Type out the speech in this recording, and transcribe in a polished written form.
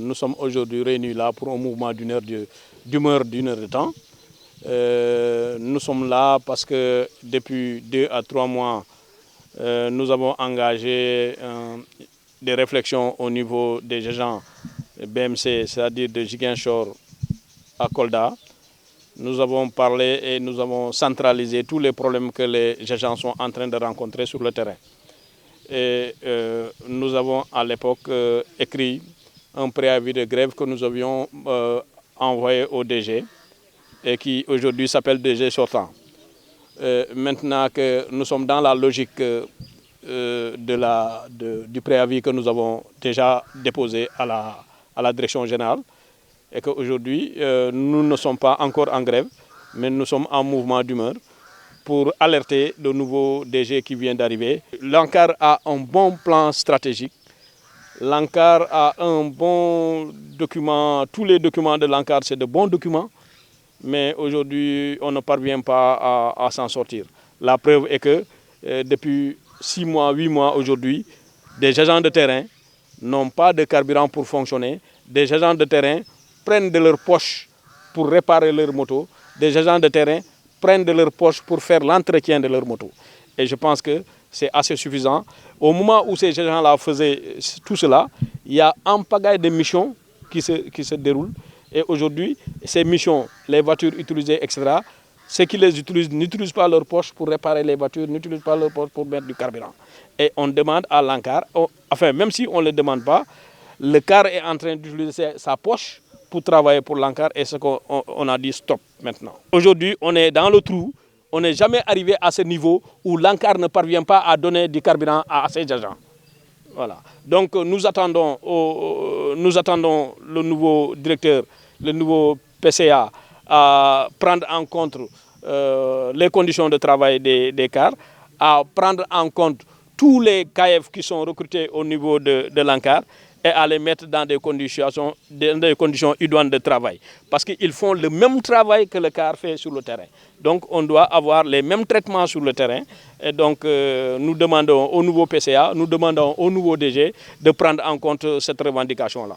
nous sommes aujourd'hui réunis là pour un mouvement d'humeur d'une heure de temps. Nous sommes là parce que depuis 2 à 3 mois, nous avons engagé des réflexions au niveau des agents BMC, c'est-à-dire de Ziguinchor à Kolda. Nous avons parlé et nous avons centralisé tous les problèmes que les agents sont en train de rencontrer sur le terrain. Et nous avons à l'époque écrit un préavis de grève que nous avions envoyé au DG et qui aujourd'hui s'appelle DG sortant. Maintenant que nous sommes dans la logique du préavis que nous avons déjà déposé à la direction générale et qu'aujourd'hui nous ne sommes pas encore en grève, mais nous sommes en mouvement d'humeur pour alerter le nouveau DG qui vient d'arriver. L'ANCAR a un bon plan stratégique. L'ANCAR a un bon document. Tous les documents de l'ANCAR, c'est de bons documents. Mais aujourd'hui, on ne parvient pas à s'en sortir. La preuve est que depuis 6 mois, 8 mois aujourd'hui, des agents de terrain n'ont pas de carburant pour fonctionner. Des agents de terrain prennent de leur poche pour réparer leur moto. Des agents de terrain prennent de leur poche pour faire l'entretien de leur moto. Et je pense que c'est assez suffisant. Au moment où ces gens-là faisaient tout cela, il y a un pagaille de missions qui se déroulent. Et aujourd'hui, ces missions, les voitures utilisées, etc., ceux qui les utilisent n'utilisent pas leur poche pour réparer les voitures, n'utilisent pas leur poche pour mettre du carburant. Et on demande à l'ANCAR, enfin même si on ne le demande pas, le CAR est en train d'utiliser sa poche pour travailler pour l'ANCAR et ce qu'on a dit stop maintenant. Aujourd'hui, on est dans le trou, on n'est jamais arrivé à ce niveau où l'ANCAR ne parvient pas à donner du carburant à ses agents. Voilà. Donc nous attendons le nouveau directeur, le nouveau PCA à prendre en compte les conditions de travail des cars, à prendre en compte tous les KF qui sont recrutés au niveau de l'ANCAR et à les mettre dans des conditions idoines de travail. Parce qu'ils font le même travail que le CAR fait sur le terrain. Donc on doit avoir les mêmes traitements sur le terrain. Et donc nous demandons au nouveau PCA, nous demandons au nouveau DG de prendre en compte cette revendication-là.